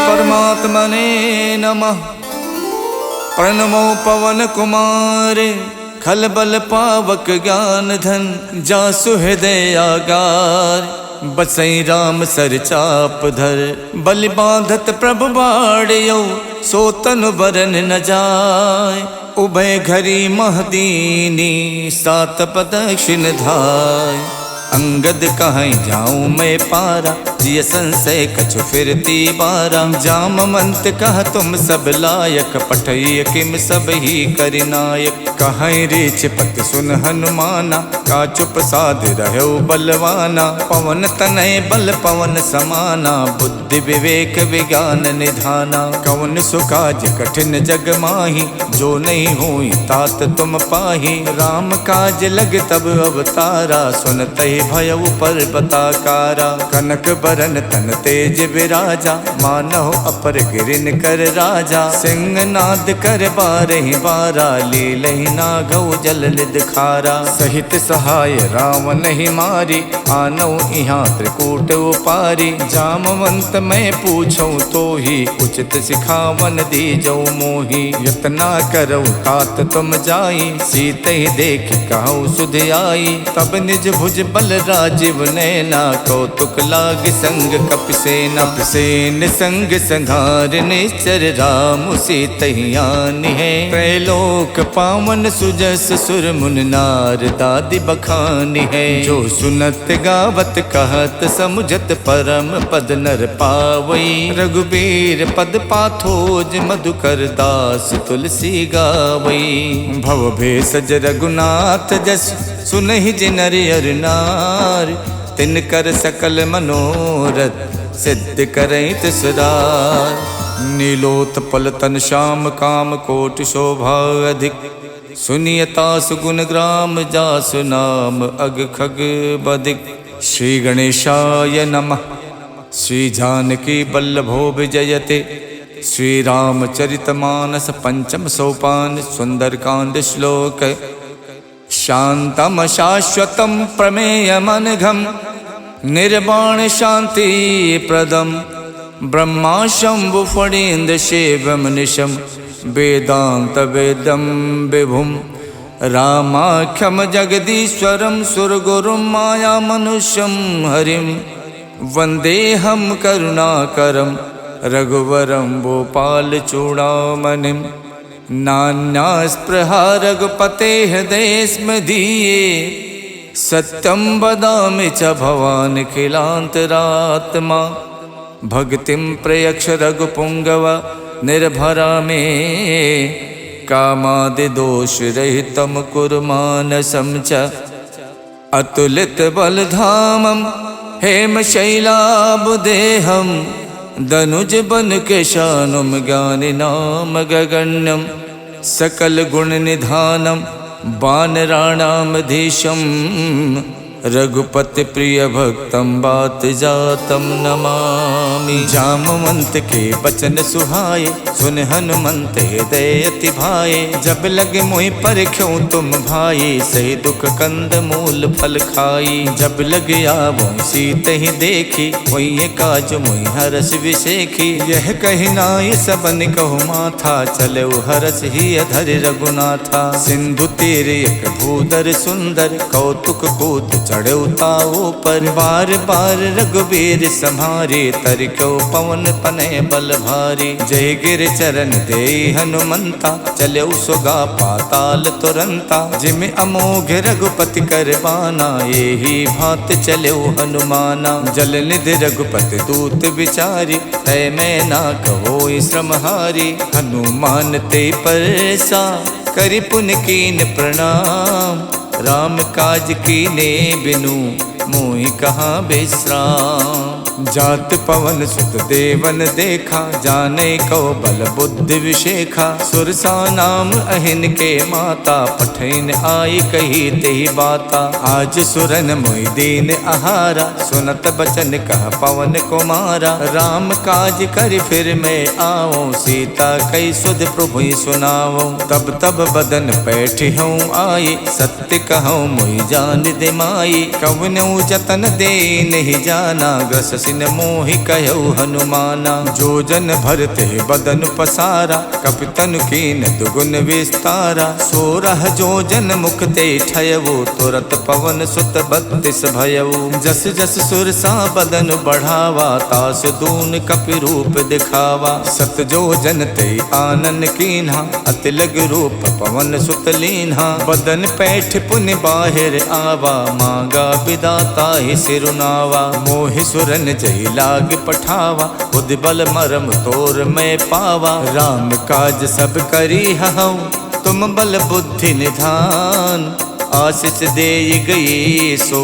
परमात्मने नमः। प्रणमो पवन कुमारे खलबल पावक ज्ञान धन जासु हृदय आगार। बसई राम सर चाप धर बलि बांधत प्रभु बाड़ियो सो तनु बरन न जाय। उभय घरी महदीनी सात प्रदक्षिण धाय। अंगद कहीं जाऊं मैं पारा जिय संशय कछु फिरती बारा। जामवंत कह तुम सब लायक पठय किम सब ही करिनायक। कहीं रीछ पति सुन हनुमाना का चुप साध रहो बलवाना। पवन तनय बल पवन समाना बुद्धि विवेक विज्ञान निधाना। कवन सुकाज कठिन जग माही जो नहीं हुई तात तुम पाही। राम काज लग तब अवतारा सुनते भयउ पर्वताकारा। कनक बरन तन तेज विराजा मानहो अपर गिरिन कर राजा। सिंह नाद कर बारहि बारा लीलहि नागौ जल निध खारा। सहित सहाय रावण ही मारी आनौ इहाँ त्रिकूट उपारी। जामवंत मैं पूछूं तो ही उचित सिखावन दीजौ मोही। यतना करौ तात तुम जाई सीते ही देख कहु सुध आई। तब निज भुज बल राजीव नैना कौतुक लाग संग कपिसेना। कपिसेन संग संघार निश्चर राम सीतहियान है। त्रैलोक पावन सुजस सुर मुन नार दादि बखान है। जो सुनत गावत कहत समुझत परम पद नर पावई। रघुबीर पद पाथोज मधुकर दास तुलसी गावई। भव भेषज रघुनाथ जस सुनहि जिनर अर नार। तिन कर सकल मनोरथ सिद्ध करैत सदार। नीलोत्पल तन श्याम काम कोटि शोभा अधिक। सुनियता सुगुण ग्राम जासु नाम अग खग बदिक। श्री गणेशाय नमः। श्री जानकी बल्लभो विजयते। श्री रामचरितमानस पंचम सोपान सुंदरकांड श्लोक। शांतम शाश्वतम प्रमेयमनघम निर्वाण शांति प्रदम। ब्रह्मा शंभु फणीन्द्र शिवम निशम वेदांत वेदम विभुम। रामाख्यम जगदीश्वरम सुरगुरुम माया मनुष्यम हरिम। वंदेहम करुणाकरम रघुवरम भोपाल चूड़ामणिम। नान्या स्पृहा रघुपते हृदय स्मदीये। सत्यम वदामि च भवान् खिलान्तरात्मा। भक्तिं प्रयक्ष रघुपुंगव निर्भरा मे। कामादि दोष रहितं कुरु मानसं च। अतुलित बलधामं हेमशैलाभदेहं। दनुज बन केशानुम ज्ञानि नाम गगण्यम। सकल गुण निधानम वानराणामधीशम। रघुपति प्रिय भक्तम बात जातम नमामि। जामवंत के बचन सुहाए सुन हनुमंत हृदय अति भाए। जब लगे मोहि परख्यों तुम भाई सही दुख कंद मूल फल खाई। जब लग आवो सीत ही देखी वही काज मोहि हरस विशेखी। यह कही नाय सबन कहु माथा चले हरस ही अधर रघुनाथा। सिंधु तीर एक भूधर सुंदर कौतुक कूद चढ़े ताओ पर। बार बार रघुबीर सम्हारे तरक्यो पवन तनय बल भारी। जय गिर चरण दे हनुमंता चलो सुगा पाताल तुरंता। जिम अमोघ रघुपति कर बाना यही भात चलो हनुमाना। जल निधि रघुपति दूत विचारी तय मैं ना कहो श्रमहारी। हनुमान ते परसा करि पुन कीन प्रणाम। राम काज कीने बिनु मोहि कहाँ विश्राम। जात पवन सुत देवन देखा जाने को बल बुद्धि विशेखा। सुरसा नाम अहिन के माता पठैन आई कही तेहि बाता। आज सुरन मोहि दीन आहारा सुनत बचन कह पवन कुमारा। राम काज कर फिर मैं आओ सीता कई सुध प्रभु सुनाओ। तब तब बदन बैठी हूँ आई सत्य कहूँ मोहि जान दिमाई। कवनऊ जत तन दे नहीं जाना, ग्रस सिन मोहि कहु हनुमाना। जो जन भरते बदन पसारा, कपितन कीन दुगुन विस्तारा। 16 जो जन मुख ते ठयवो, तुरत पवन सुत 32 भयवो। जस जस सुरसा बदन बढ़ावा, तास दून कपि रूप दिखावा। 7 जो जन ते आनन कीन्हा, अति लग रूप पवन सुत लीन्हा। बदन पैठ पुनि बाहिर आवा, मांगा विदाता ही सिरुनावा। मोहि सुरन जहि लाग पठावा, बुद्धि बल मरम तोर मैं पावा। राम काज सब करी हऊँ, तुम बल बुद्धि निधान। आशीष दे गई सो,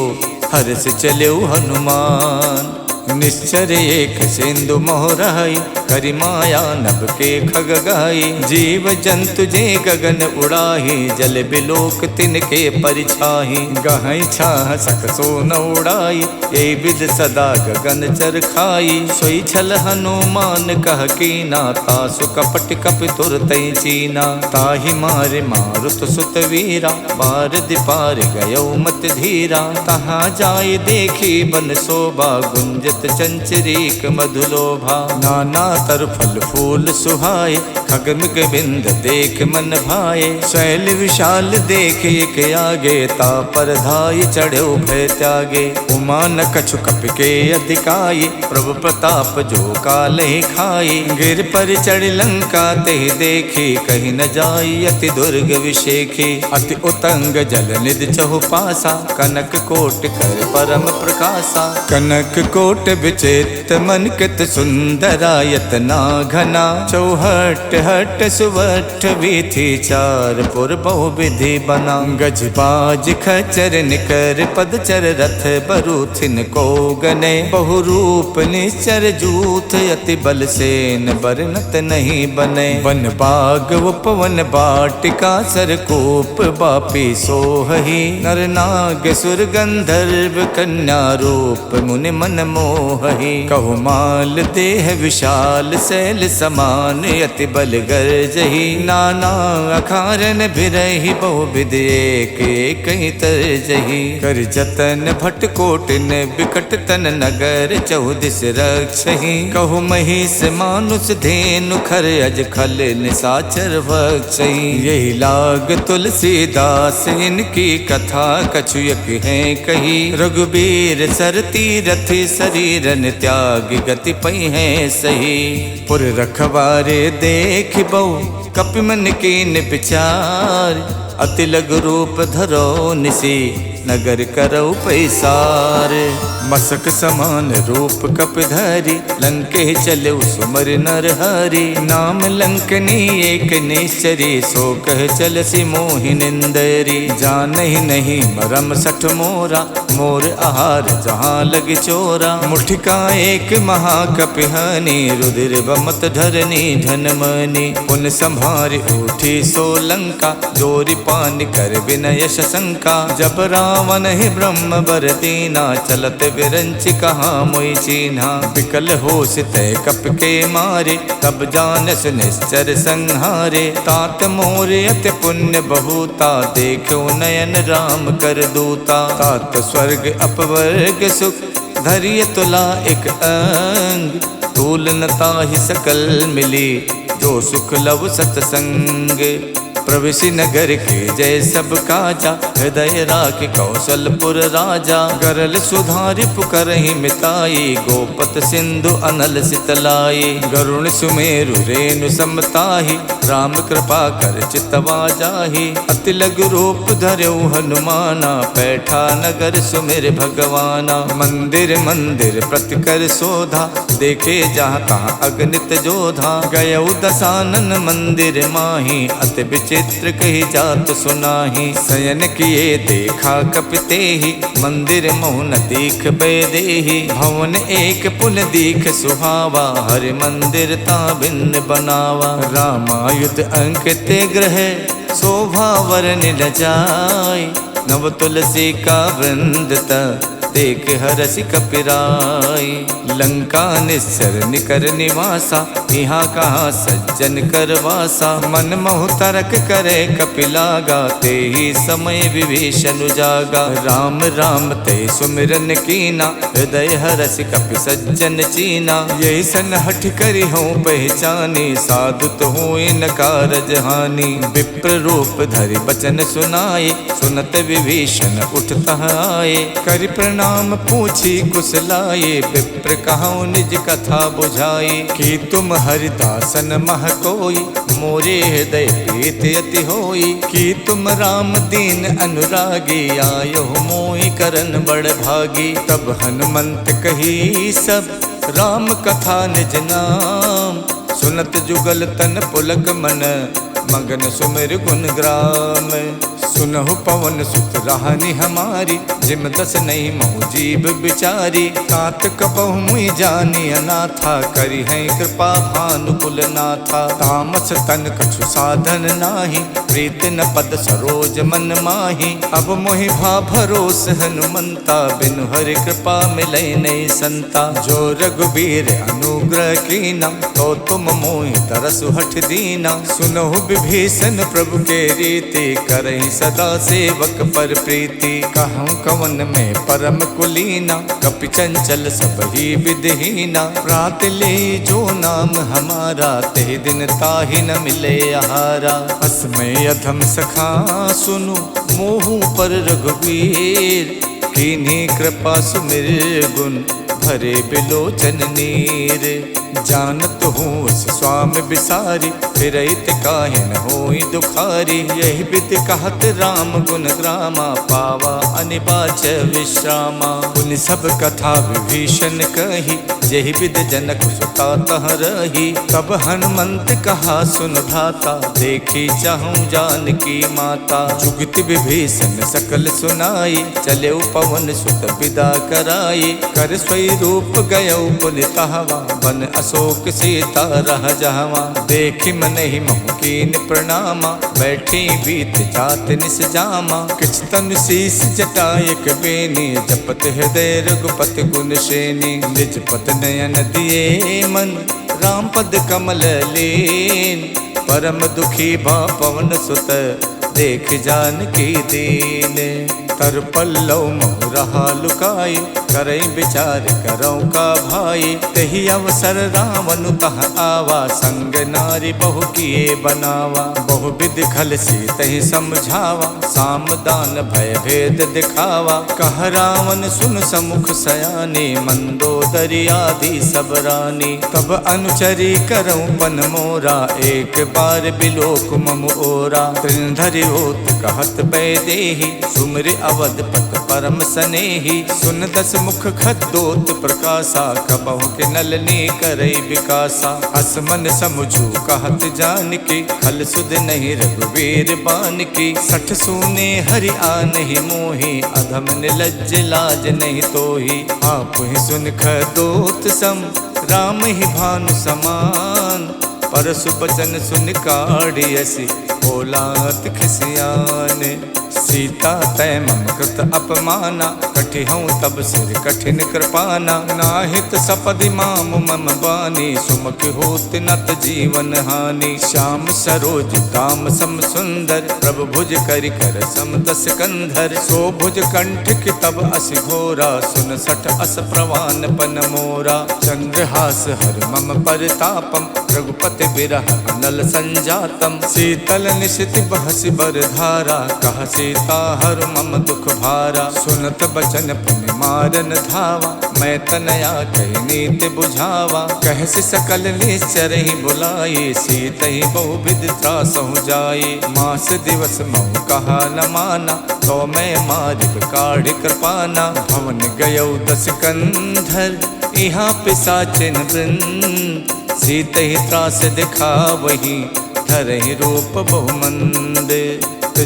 हर्ष चलो हनुमान। निश्चर एक सिंधु मोहराई, करि माया नभ के खग गाई। जीव जंतु जे गगन उड़ाही, जल बिलोक तिनके परिछाही। गहई छाह सक सो न उड़ाई, ए विद सदा गगन चर खाई। सोई छल हनुमान कह कीना, तासु कपट कपि तुरतै चीना। ताहि मारे मारुत सुत वीरा, बार दिपार गयो मत धीरा। तहाँ जाय देखी बन शोभा, गुंजत चंचरीक मधुलोभा। नाना तर फल फूल सुहाए, खगमिग बिंद देख मन भाए। शैल विशाल देख एक आगे, ता पर धाय चढ़ो भय त्यागे। उमा न कछु कपि के अधिकाई, प्रभु प्रताप जो कालहि खाई। गिर पर चढ़ लंका ते देखी, कहीं न जाई अति दुर्ग विशेखी। अति उतंग जल निधि चहु पासा, कनक कोट कर परम प्रकाशा। कनक कोट विचित्र मन कित सुंदरायत ना घना। चौहट हट सुवठ वीथी, चार पुर बहु विधि बना। गज बाज खचर निकर पदचर, रथ बरूथिन को गने। बहु रूप निश्चर जूथ, अति बल सेन बरनत नहीं बने। वन बाग उपवन बाटिका, सरकूप बापी सोहही। नर नाग सुर गंधर्व कन्या, रूप मुनि मन मोहही। कहु माल देह विशाल, शैल समान अति बल गर्जही। नाना अखारन बिरहि, बहु विधि एक एक तरजही। कर जतन भट कोटिन, बिकट तन नगर चौदिस रक्षही। कहु महिष मानुष धेनु, खर अज खल निसाचर भक्षही। यही लाग तुलसीदास, इनकी कथा कछुयक है कही। रघुबीर सरती रथि, शरीरन त्याग गति पई है सही। पुर रखवारे देख बहु, कपि मन कीन विचार। अति लघु रूप धरो निसी, नगर करौ पैसार। मसक समान रूप कपिधरि, लंके चलो सुमर नर हरि। नाम लंकनी एक निश्चरी, सो कह चलसी मोहि निंदरी। जानहि नहीं मरम सठ मोरा, मोर आहार जहाँ लग चोरा। मुठिका एक महाकपिहानी, रुधिर बमत धरनी धनमनी। पुन संभार उठी सो लंका, जोरि पान कर विनय शंका। जब रावण ही ब्रह्म बर दीना, चलत विरंच कहाँ मोई चीन्हा। विकल होश तय कप के मारे, तब जानस निश्चर संहारे। तात मोर अति पुण्य बहुता, देखो नयन राम कर दूता। तात स्वर्ग अपवर्ग सुख, धरिय तुला एक अंग। तूल न ताहि सकल मिली, जो सुख लव सतसंग। प्रविशि नगर के जय सब काजा, हृदय राख कौशलपुर राजा। गरल सुधारि पुकरहि मिताई, गोपत सिंधु अनल सितलाई। गरुण सुमेरु रेणु समताहि, राम कृपा कर चितवा जाहि। अति लघु रूप धरौ हनुमाना, पैठा नगर सुमिर भगवाना। मंदिर मंदिर प्रति कर शोधा, देखे जहाँ तहाँ अगणित जोधा। गयौ दसानन मंदिर माही, अति चित्र कही जात सुनाही। शयन किए देखा कपितेहि, मंदिर मोहन दीख बेदेहि। भवन एक पुन दीख सुहावा, हरि मंदिर ता भिन्न बनावा। रामायुध अंकित ग्रह, शोभा वरन न जाय। नव तुलसी का वृंद देख हरसि कपिराई। लंका निस्सर निकर निवासा, यहाँ कहाँ सज्जन कर वासा। मन मोह तरक करे कपिलागा, ते ही समय विभीषण जागा। राम राम ते सुमिरन कीना, हृदय हरसि कपि सज्जन चीना। यही सन हठ करी हूँ पहचानी, साधु तो हूँ न कारज हानि। विप्र रूप धरि बचन सुनाए, सुनत विभीषण उठता आए। करि प्रणाम पूछी कुशलाए, विप्र कहूँ निज कथा बुझाई। कि तुम हरिदासन मह कोई, मोरे हृदय प्रीत अति होई। कि तुम राम दीन अनुरागी, आयो मोहि करन बड़ भागी। तब हनुमंत कही सब, राम कथा निज नाम। सुनत जुगल तन पुलक मन, मगन सुमिर गुण ग्राम। सुनहु पवन सुत राहनि हमारी, जिम दस नहीं महु जीव बिचारी। तात कपहु मुई जानी अनाथा, करी है कृपा भानुकुल नाथा। तामस तन कछु साधन नाही, प्रीत न पद सरोज मन माही। अब मोहि भा भरोस हनुमंता, बिनु हरि कृपा मिलै नहीं संता। जो रघुबीर अनुग्रह कीना, तो तुम मोहि तरसु हठ दीना। सुनहु विभीषण प्रभु के रीति, करहि सदा सेवक पर प्रीति। कहूँ कवन में परम कुलीना, कपि चंचल सब ही विधहीना। प्रात ले जो नाम हमारा, ते दिन ताहि न मिले आहारा। असमय अधम सखा सुनु, मोहु पर रघुवीर। कीन्ही कृपा सुमिर गुण, भरे बिलोचन नीर। जानत हूँ उस स्वामी बिसारी, फिरहित काहे न होई दुखारी। यही विधि कहत राम गुण ग्रामा, पावा अनिबाच विश्रामा। पुनि सब कथा विभीषण कही, यही विधि जनक सुता तह रही। तब हनुमंत कहा सुन भ्राता, देखी चाहूँ जानकी माता। जुगत विभीषण सकल सुनाई, चले पवन सुत विदा कराई। कर स्वई रूप गयो पुनि तहवा, बन अशोक सीता रह जहवा। देखि मन ही मोह कीन प्रणामा, बैठी बीत जात निस जामा। किछ तन शीस जटायक बेनी, जपत हृदय रघुपति गुण श्रेणी। निज पत नयन दिए मन, राम पद कमल लीन। परम दुखी भा पवन सुत, देख जानकी दीन। तर पल्लव मोह रहा लुकाई, करई विचार करौ का भाई। तही अवसर रावण तह आवा, संग नारी बहु किए बनावा। बहु विधि खल सी तही समझावा, साम दान भय भेद दिखावा। कह रावण सुन समुख सयानी, मंदोदरी आदि सब रानी। तब अनुचरी करौ पन मोरा, एक बार बिलोक मम ओरा। त्रिनधरि होत कहत बैदेही, सुमिर अवधपत परम सनेही। सुन दस मुख खद्दोत प्रकाशा, कबहु के नलनी करई विकासा। हस मन समुझू कहत जानकी, खल सुध नहीं रघुवीर बानकी। सठ सूने हरि आनहि मोहि, अधम निलज्ज लाज नहीं तोहि। आप ही सुन खद्दोत सम, राम ही भानु समान। परसु बचन सुन काढ़ियसि, बोलात खिसियान। सीता तय मम कृत अपमाना, कठिहऊँ तब सिर कठिन कृपाना। नाहित सपदि माम मम बानी, सुमुख होत नत जीवन हानि। श्याम सरोज दाम सम सुंदर, प्रभु भुज करि कर सम दस कंधर। सो भुज कंठ की तब अस घोरा, सुन सठ अस प्रवान पन मोरा। चंद्रहास हर मम परितापम, रघुपति बिरह अनल संजातम। शीतल निशित बहसि बर धारा, कह सीता हर मम दुख भारा। सुनत बचन पुनि मारन धावा, मैं तनया कही नीति बुझावा। कहसि सकल निश्चर ही बुलाई, सीत ही बहु विधि त्रासहु जाई। मास दिवस महु कहा न माना, तो मैं मारिब काढ़ कृपाना। भवन गयौ दस कंधर, यहाँ पिशाचिन वृंद। सीत ही त्रास दिखा वही, धरहि रूप बहुमंद।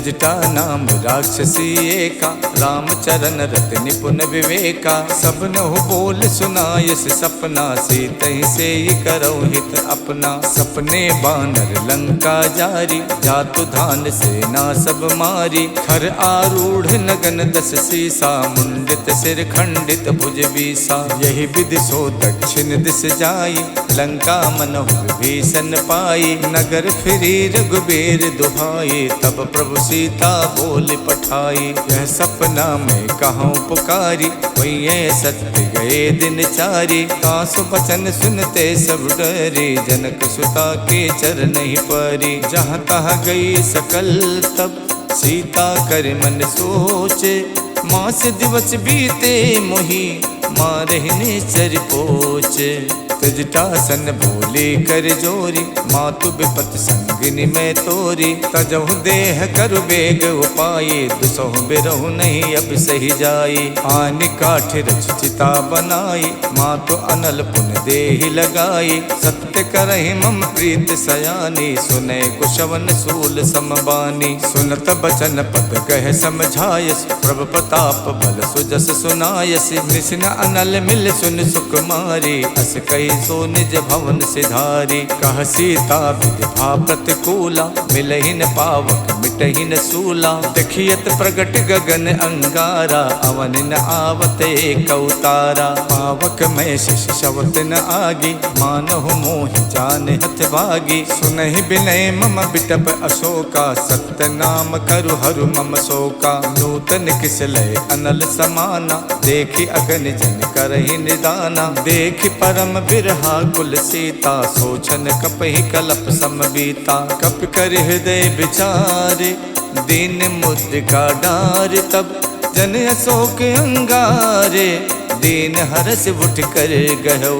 जटा नाम राक्षसी एका, रामचरण रत निपुण विवेका। सबनहु बोल सुनायस सपना, सीतहि से करौ हित अपना। सपने बानर लंका जारी, जातु धान सेना सब मारी। खर आरूढ़ नगन दस सीसा, मुंडित सिर खंडित भुज बीसा। यही विधि सो दक्षिण दिस जाई, लंका मनहु विभीषण पाई। नगर फिरी रघुबीर दुहाई, तब प्रभु सीता बोल पठाई। यह सपना में कहूँ पुकारी, वही सत्य गए दिन चारी। तासु बचन सुनते सब डरे, जनक सुता के चरण ही परी। जहाँ तहाँ गई सकल तब, सीता कर मन सोचे। मास दिवस बीते मोही, मारहिने चर पोचे। तजटासन बोले कर जोरी, मातु विपत संगिनी में तोरी। तजहु देह कर बेग उपाये, दुसहु बिरहु नहीं अब सही जाई। आनि काठ रच चिता बनाई, मातु अनल पुन देहि लगाई। सत्य करहि मम प्रीत सयानी, सुने कुशवन सूल समबानी। सुनत बचन पद कह समझायस, प्रभ प्रताप बल सुजस सुनायस। निसिन अनल मिल सुन सुकुमारी, अस कही सो निज भवन सिधारी। कह सीता विधि भा प्रतिकूला, मिलहि न पावक मिटहि न सूला। देखियत प्रगट गगन अंगारा, अवन न आवत एक अवतारा। पावक में शिष शवत न आगी, मानहु मोहि जान हथ भागी। सुनहि बिनय मम बिटप अशोका, सत्य नाम करु हरु मम शोका। नूतन किसलय अनल समाना, देखि अगन जन करहि निदाना। देखि परम बिरहा कुल सीता, सोचन कपहि कलप समबीता। कप कर हृदय विचारे, दीन मुद्रिका डार। तब जन अशोक अंगारे, दीन हरस उठ कर गयो।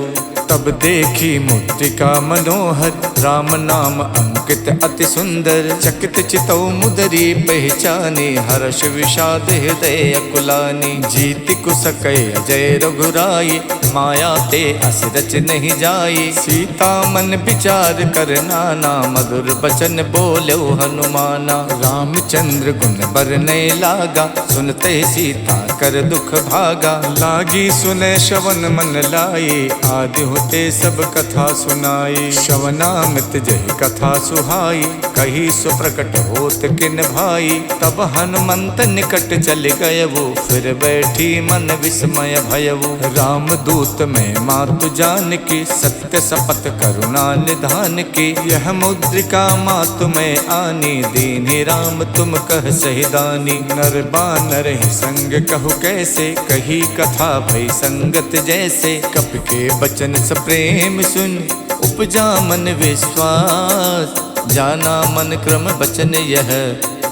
तब देखी मुद्रिका मनोहर, राम नाम अंकित अति सुंदर। चकित चितौ मुदरी पहचानी, हर्ष विषाद हृदय अकुलानी। जीति कुसकय अजय रघुराई, माया ते अस रच नहीं जाई। सीता मन विचार कर नाना, मधुर बचन बोलो हनुमाना। रामचंद्र गुण बरनय लागा, सुनते सीता कर दुख भागा। लागी सुने श्रवण मन लाई, आदि होते सब कथा सुनाई। श्रवणामृत जहि कथा सुहाई, कही सुप्रकट होत किन भाई। तब हनुमंत निकट चल गयवु, फिर बैठी मन विस्मय भयवु। राम दूत में मातु जान की, सत्य शपथ करुणा निधान की। यह मुद्रिका मातु में आनी, दीन्हि राम तुम कह सहिदानी। नर बानर ही संग कहु कैसे, कही कथा भई संगत जैसे। कप के बचन प्रेम सुन, उपजा मन विश्वास। जाना मन क्रम बचन यह,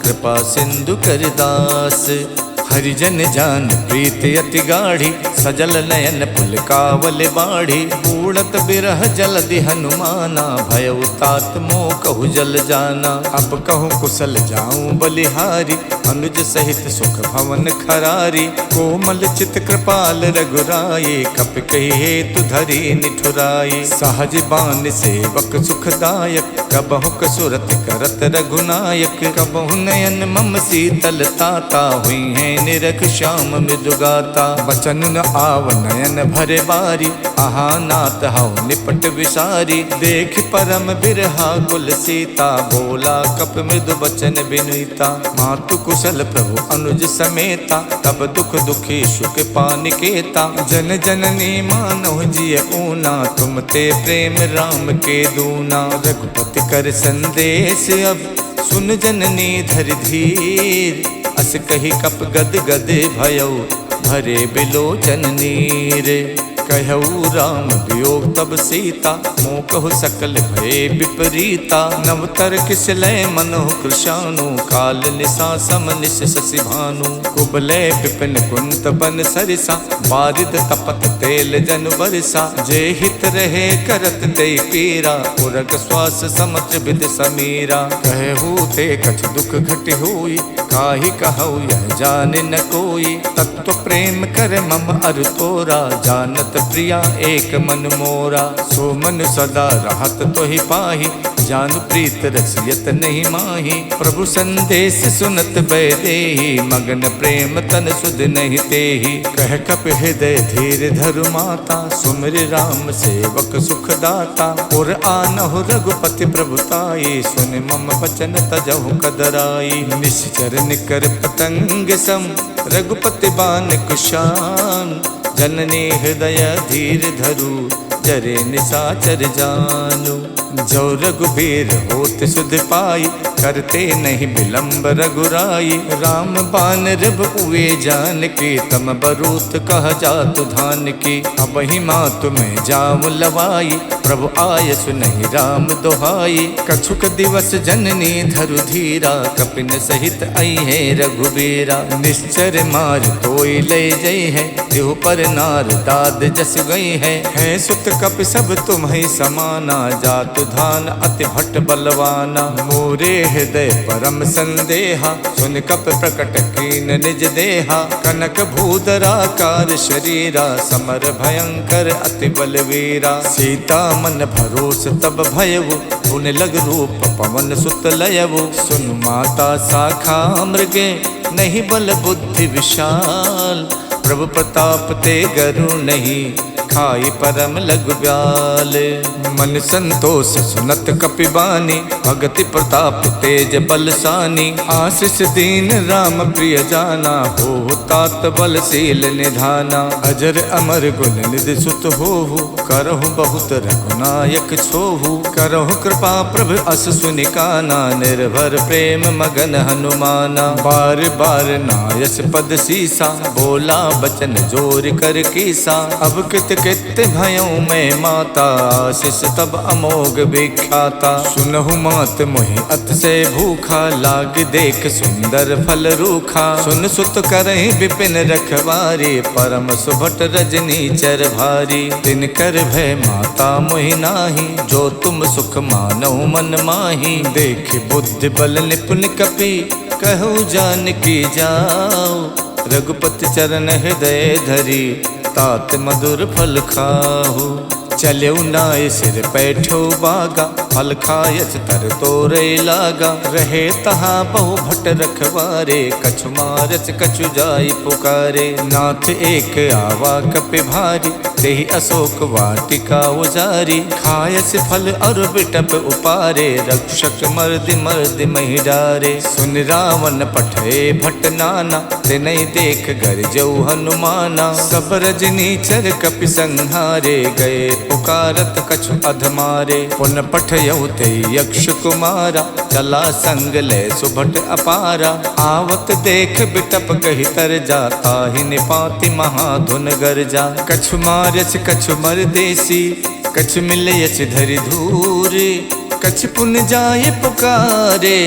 कृपा सिंधु कर दास। हरिजन जान प्रीत अति गाढ़ी, सजल नयन पुलकावल बाढ़ी। उड़त बिरह जलधि हनुमाना, भयउ तात मोह कहु जल जाना। अब कहूँ कुशल जाऊं बलिहारी, अनुज सहित सुख भवन खरारी। कोमल चित कृपाल रघुराई, कप कही हेतु धरी निठुराई। सहज बान सेवक सुखदायक, कबहु कसुरत करत रघुनायक। कबहु नयन मम शीतल ताता, हुई है निरख श्याम मृदुगाता। बचन न आव नयन भरे बारी, आहा नाथ हऊ निपट विसारी। देख परम बिरहा कुल सीता, बोला कप मृदु बचन बिनुता। मातु कुशल प्रभु अनुज समेता, तब दुख दुखी सुख पानिकेता। जन जननी मानव जिय ऊना, तुम ते प्रेम राम के दूना। रघुपति कर संदेश अब, सुन जननी धर धीर। अस कही कप गद गद भयउ, भरे बिलोचन नीर। कहऊ राम वियोग तब सीता, मोह कहु सकल भय विपरीता। नवतर किसलय मनोह कृशानु, काल निशा सम निश शशि भानु। कुबलय विपिन कुंत बन सरिसा, बारिद तपत तेल जन बरसा। जे हित रहे करत ते पीरा, उरग श्वास समत्र विद समीरा। कहू ते कछ दुख घट होई, काहि कहऊ यह जान न कोई। तत्व प्रेम कर मम अर तोरा, जानत प्रिया एक मन मोरा। सो मन सदा रहत तो ही पाही, जान प्रीत रसियत नहीं माही। प्रभु संदेश सुनत बैदेही, मगन प्रेम तन सुध नहीं तेही। कह कप हृदय धीर धरु माता, सुमिर राम सेवक सुख दाता। और आनहु रघुपति प्रभुताई, सुन मम बचन तजहु कदराई। निश्चर निकर पतंग सम, रघुपति बान कुशान। जननी हृदय धीर धरु, जरे निसाचर जानु। जो रघुबीर होत सुध पाई, करते नहीं विलंब रघुराई। राम बान रब उए जान की, तम बरूत कह जातु धान की। अब ही मातु में जाम लवाई, प्रभु आय सुनहि राम दोहाई। कछुक दिवस जननी धरु धीरा, कपिन सहित आई है रघुबीरा। निश्चर मार तोई ले जई है, देहु पर नार दाद जस गई है। सुत कप सब तुम्हें समाना, जातु धान अति भट्ट बलवाना। मोरे हृदय परम संदेहा, सुन कप प्रकट कीन निज देहा। कनक भूधराकार शरीरा, समर भयंकर अति बलवीरा। सीता मन भरोस तब भयउ, पुन लग रूप पवन सुत लयउ। सुन माता शाखा मृगे, नहीं बल बुद्धि विशाल। प्रभु प्रताप ते गरु नहीं, खाई परम लघु ब्याल। मन संतोष सुनत कपिबानी, भगति प्रताप तेज बलसानी। आशीष दीन राम प्रिय जाना, हो तात बलशील निधाना। अजर अमर गुण निधि सुत होहु, करहु बहुत रघुनायक छोहु। करहु कृपा प्रभु अस सुनिकाना, निर्भर प्रेम मगन हनुमाना। बार बार नायस पद सीसा, बोला बचन जोर कर कीसा। अब कित कित भयों में माता, आशीष तब अमोघ विख्याता। सुनहु मात मोहि अत से भूखा, लाग देख सुंदर फल रूखा। सुन सुत करहि विपिन रखवारी, परम सुभट रजनी चर भारी। तिन कर भय माता मोहि नाही, जो तुम सुख मानौ मन माही। देख बुद्धि बल निपुण कपि, कहु जानकी जाओ। रघुपति चरण हृदय धरी, तात मधुर फल खाहु। चलऊ नाय सिर पैठो बागा, फल खायच तर तोरे लागा। रहे तहाँ बहु भट रखवारे, कछु मारच कछु जाई पुकारे। नाथ एक आवा कपि भारी, देहि अशोक वाटिका उजारी। खायस फल और बिटप उपारे, रक्षक मर्दि मर्दि महि डारे। सुन रावण पठे भट नाना, तिनहि देख गरजऊ हनुमाना। सब रजनीचर कपि संहारे, गए पुकारत कछु अधमारे। पुन पठयऊ ते यक्ष कुमारा, चला संग ले सुभट अपारा। आवत देख बिटप कहि तर जाता, ही निपाति महाधुन गरजा। कछु मारच कछु मरदेसी, कछु मिलयच धरि धूरे। कछु पुन जाय पुकारे,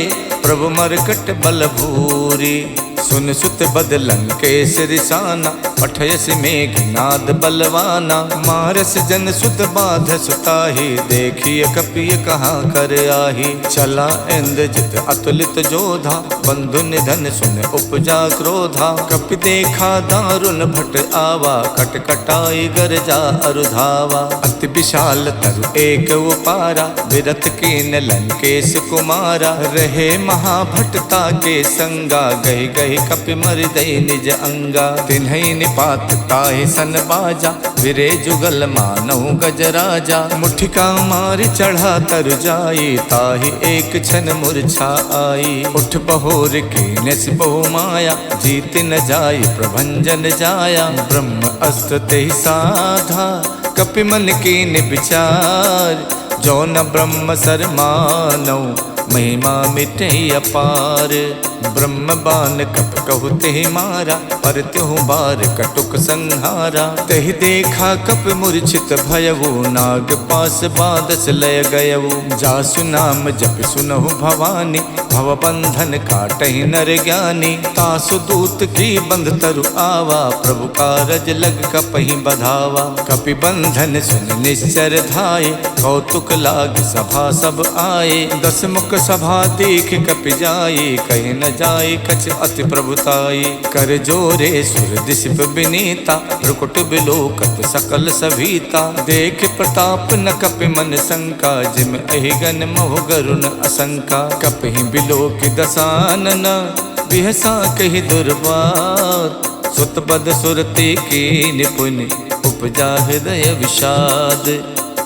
प्रभु मरकट बल भूरी। सुन सुत बदलन के सिरसाना, पठयस मेघनाद बलवाना। मारस जन सुत बाध सुताही, देखिय कपिय कहाँ कर आही। चला इंद्रजित अतुलित जोधा, बंधु निधन सुन उपजा क्रोधा। कपि देखा दारुण भट आवा, कटकटाई गरजा अरुधावा। अति विशाल तरु एक उपारा, विरथ कीन लंकेश कुमारा। रहे महाभटता के संगा, गहि गहि कपि मरदई निज अंगा। तिन्हई निपात ताहि सन बाजा, विरे जुगल मानहु गजराजा। मुठिका मार चढ़ा तर जाई, ताहि एक छन मूर्छा आई। उठ बहोर कीनस बहु माया, जीत न जाय प्रभंजन जाया। ब्रह्म अस्त्र तेहि साधा, कपि मन कीन विचार। जो न ब्रह्म सर मानौ, महिमा मिटे अपार। ब्रह्म बान कप कहु तेहि मारा, पर त्यों बार कटुक संहारा। तेहि देखा कप मूर्छित भयउ, नाग पास बादस लय गयउ। जासु नाम जप सुनहु भवानी, भव बंधन काटहि नर ज्ञानी। तासु दूत की बंध तरु आवा, प्रभु कारज लग कपहि बधावा। कपि बंधन सुन निश्चर धाये, कौतुक लाग सभा सब आए। दस मुख सभा देख कपि जाई, कहीं न जाई कछ अति प्रभुताई। कर जोरे सुर दिशिप बिनीता, भ्रुकुट बिलोकत सकल सभीता। देख प्रताप न कपि मन शंका, जिम अहिगन मोह गरुण असंका। कपहि बिलोक दसानन, बिहसा कहि दुर्बात। सुत बद सुरते की निपुण, उपजा हृदय विषाद।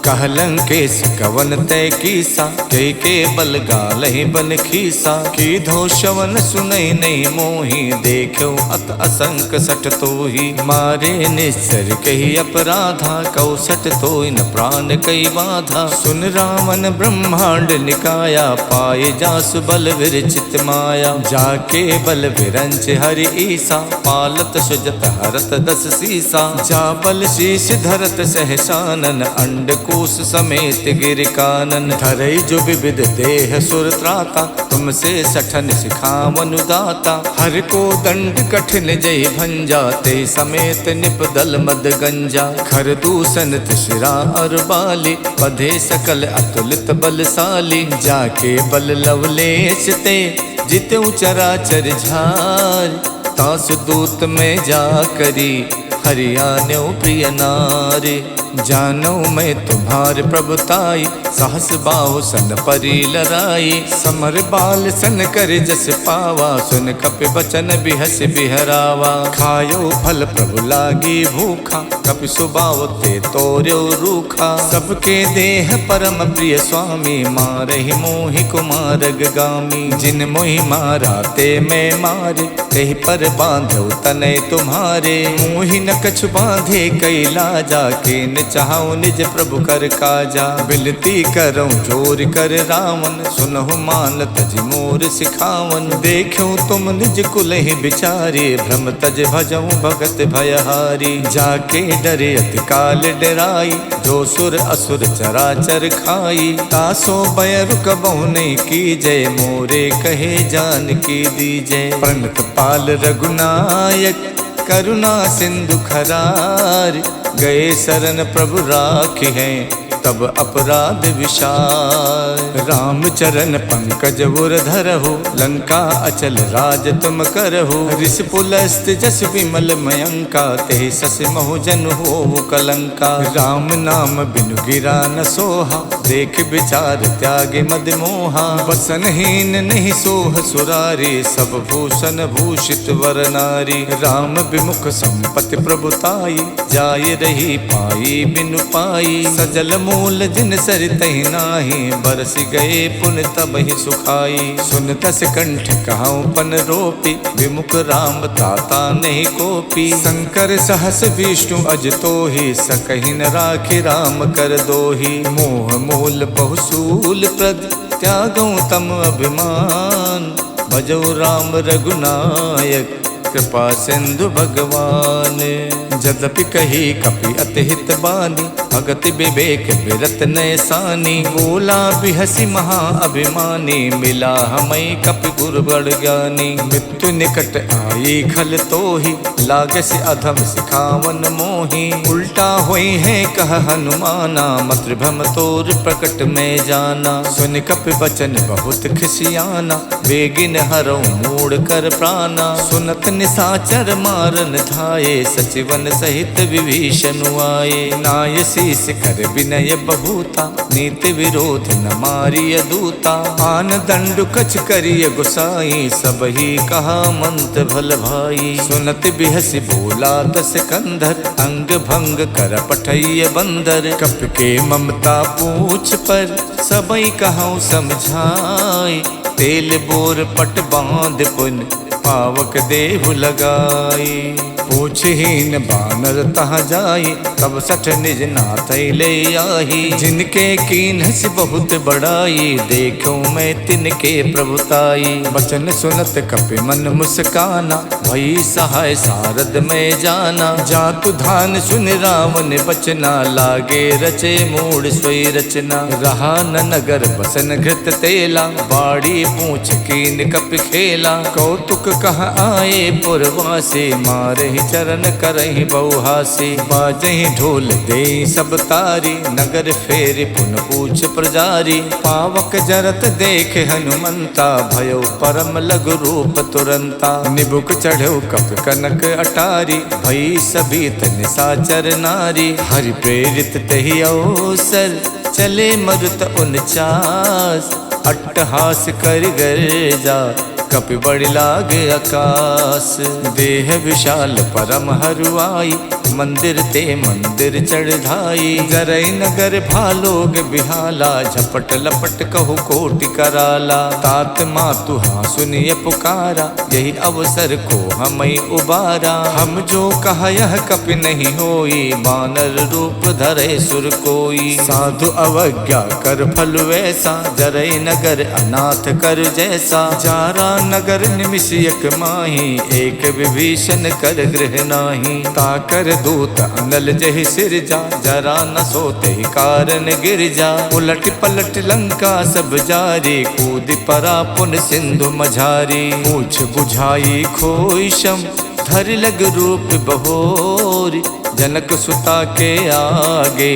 कहलंकेश कवन तय कीसा, के बल गालहि बन खीसा। की धो शवन सुनई नहीं मोही, देखो अत असंक सट तोही। मारे निश्चर कही अपराधा, कौसट तोय न प्राण कई बाधा। सुन रावण ब्रह्मांड निकाया, पाए जासु बल विरचित माया। जाके बल विरंच हरि ईसा, पालत सुजत हरत दस सीसा। जा बल शीश धरत सहसानन, अंड कोश समेत गिर कानन। धरई जो विविध देह सुर त्राता, तुमसे सठन सिखावन दाता। हर को दंड कठिन जय भंजा, ते समेत निप दल मद गंजा। खर दूषण तिशिरा और बाली, बधे सकल अतुलित बलशाली। जाके बल लवलेश ते, जितु चराचर झार। तासु दूत में जा करी, हरियाण्यो प्रिय नारी। जानो मैं तुम्हार प्रभुताई, सहस बाहु सन परी लराई। समर बाल सन कर जस पावा, सुन कपि बचन बिहस बिहरावा। खायो फल प्रभु लागी भूखा, कपि सुबाव ते तोर्यो रूखा। सबके देह परम प्रिय स्वामी, मारहि मोहि कुमारग गामी। जिन मोहि मारा ते मैं मारे, तेहि पर बांधो तनय तुम्हारे। मोहि न कछु बांधे कई लाजा, के न चाहूं निज प्रभु कर काजा। बिनती करऊं जोर कर रावण, सुनहु मान तज मोर सिखावन। देखूं तुम निज कुल ही बिचारे, भ्रम तज भजऊं भगत भयहारी। जाके डरे अति काल डराई, जो सुर असुर चराचर खाई। तासो भय रुकबहु नहीं कीजय, मोरे कहे जान की दीजय। प्रणत पाल रघुनायक, करुणा सिंधु खरार। गए शरण प्रभु राखी हैं, तब अपराध विशाल। राम चरण पंकज उर धरहु, लंका अचल राज तुम करहु। ऋषि पुलस्त जस विमल मयंका, ते सस महु जन होवु कलंका। राम नाम बिनु गिरा न सोहा, देख विचार त्यागे मद मोहा। वसनहीन नहीं सोह सुरारी, सब भूषण भूषित वर नारी। राम विमुख संपत्ति प्रभुताई, जाय रही पाई बिनु पाई। सजल मूल जिन सरितहि नाही, बरस गए पुन तब ही सुखाई। सुन तस कंठ कहाऊं पन रोपी, विमुख राम ताता नहीं कोपी। शंकर सहस विष्णु अज तोहि, सकहि न राखि राम कर दोहि। मोह मूल बहुसूल प्रद, त्यागऊं तम अभिमान। भजौ राम रघुनायक, कृपा सिंधु भगवान। जदपि कही कपि अति हित बानी, भगति विवेक बिरत नैसानी। बोला बिहसी महा अभिमानी, मिला हमई कपि गुरु बड़ ज्ञानी। मृत्यु निकट आई खल तोहि, लागस अधम सिखावन मोहि। उल्टा होई है कह हनुमाना, मातृभ्रम तोर प्रकट में जाना। सुन कपि वचन बहुत खिसियाना, बेगिन हरौ मूड कर प्राणा। सुनत निसाचर मारन धाये, सचिवन सहित विभीषण आए। नाय शीस कर विनय बहुता, नीति विरोध न मारिय दूता। आन दंडु कछ करिय गुसाई, सब ही कहा मंत भल भाई। सुनत बिहसी बोला दस कंधर, अंग भंग कर पठैय बंदर। कप के ममता पूछ पर, सबई कहूँ समझाई। तेल बोर पट बांध पुन, पावक देहु लगाई। पूछहीन बानर तहाँ जाई, तब सठ निज नाथ ले आही। जिनके कीन्हस बहुत बड़ाई, देखूं मैं तिनके प्रभुताई। वचन सुनत कपि मन मुस्काना, भई सहाय सारद में जाना। जातु धान सुन रावण बचना, लागे रचे मूड सोई रचना। रहा न नगर बसन घृत तेला, बाड़ी पूछ कीन कपि खेला। कौतुक कह आए पुरवासे, मारे चरण करही बहुहासी। बाजही ढोल दे सब तारी, नगर फेरि पुन पूछ प्रजारी। पावक जरत देख हनुमंता, भयो परम लघु रूप तुरंता। निबुक चढ़ो कप कनक अटारी, भई सभीत निसाचर नारी। हरि प्रेरित तहि अवसर, चले मरुत 49। अट्टहास कर गर्जा, कपि बड़ लाग आकाश। देह विशाल परम हरुआई, मंदिर ते मंदिर चढ़ाई। जरई नगर भालोग बिहाला, झपट लपट कहु कोटि कराला। तात मातु हाँ सुनिय पुकारा, यही अवसर को हमें उबारा। हम जो कहा यह कपि नहीं होई, बानर रूप धरे सुर कोई। साधु अवज्ञा कर फल वैसा, जरई नगर अनाथ कर जैसा। जारा नगर निमिषयक माही, एक विभीषण कर गृह नाही। ताकर दूत अनल जहि सिरजा, जरा न सोते कारण गिर जा। उलट पलट लंका सब जारी, कूद परा पुन सिंधु मझारी। पूछ बुझाई खोई शम, धर लग रूप बहोरी। जनक सुता के आगे,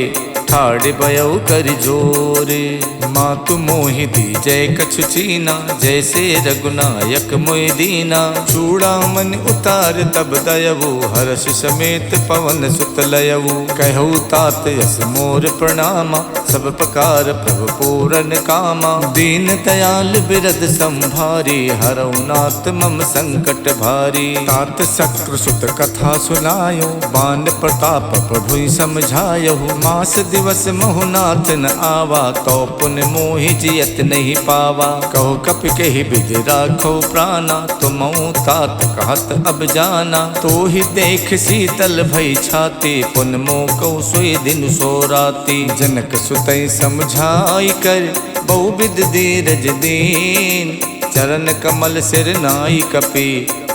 ठाड़ भयो कर जोरे। मातु मोहि दी जय कछु चीना, जैसे रघुनायक मोहि दीना। चूड़ामन उतार तब दयवु, हर्ष समेत पवन सुत लयवु। कहु तात यस मोर प्रणामा, सब प्रकार प्रभु पूरन कामा। दीन दयाल बिरद संभारी, हरऊ नाथ मम संकट भारी। तात शक्रु सुत कथा सुनायो, बान प्रताप प्रभु समझायो। मास दिवस महुनाथ न आवा, तो पुन मोहि जियत नहीं पावा। कहो कपि कहि विधि राखो प्राणा, तुम तात कहत अब जाना। तो ही देख शीतल भई छाती, पुन मोह कहु सोई दिन सो राती। जनक सुतई समझाई कर, बहुविध धीरज दीन। चरण कमल सिर नाई कपि,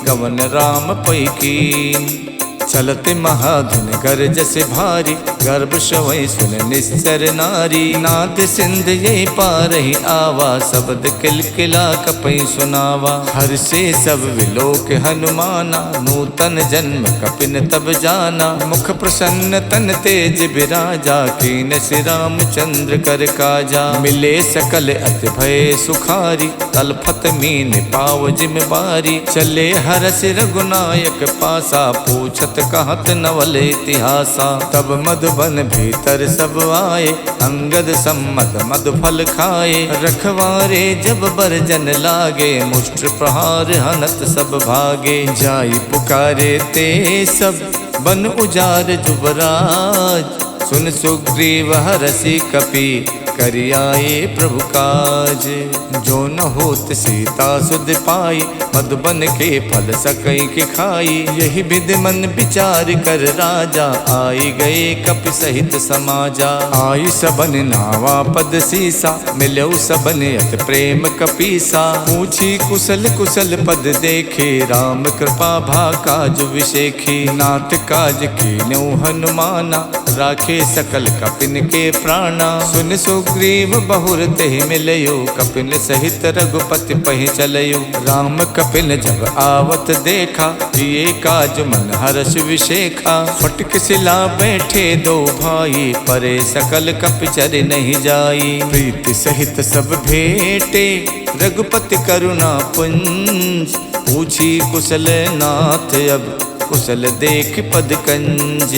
गवन राम पै कीन। चलते महाधुन गरजस भारी, गर्भ शवै सुन निश्चर नारी। नाद सिंध ये पारहि आवा, शब्द किलकिला कपै सुनावा। हर से सब विलोक हनुमाना, नूतन जन्म कपिन तब जाना। मुख प्रसन्न तन तेज बिराजा, कीन श्री रामचंद्र कर काजा। मिले सकल अति भय सुखारी, तलफत मीन पाव जिम बारी। चले हरस रघुनायक पासा, पूछत कहत नवल इतिहासा। तब मधुबन भीतर सब आए, अंगद सम्मत मधु फल खाए। रखवारे जब बरजन लागे, मुष्ट प्रहार हनत सब भागे। जाई पुकारे ते सब, बन उजार जुबराज। सुन सुग्रीव हरषि कपि, करियाए प्रभु काज। जो न होत सीता सुध पाई, मधुबन के फल सकई के खाई। यही विधि मन विचार कर राजा, आई गए कपि सहित समाजा। आई सबन नावा पद सीसा, मिलऊ सबन अत प्रेम कपीसा। पूछी कुशल कुशल पद देखे, राम कृपा भा काज विशेखी। नाथ काज कीन्यौ हनुमाना, राखे सकल कपिन के प्राणा। सुन सुग्रीव बहुर तेहि मिलयो, कपिन सहित रघुपति पहि चलयो। राम कपिन जब आवत देखा, जिए काज मन हर्ष विशेखा। फटक सिला बैठे दो भाई, परे सकल कपि चर नहीं जाई। प्रीति सहित सब भेटे, रघुपति करुणा पुंज। पूछी कुशल नाथ अब, कुशल देख पद कंज।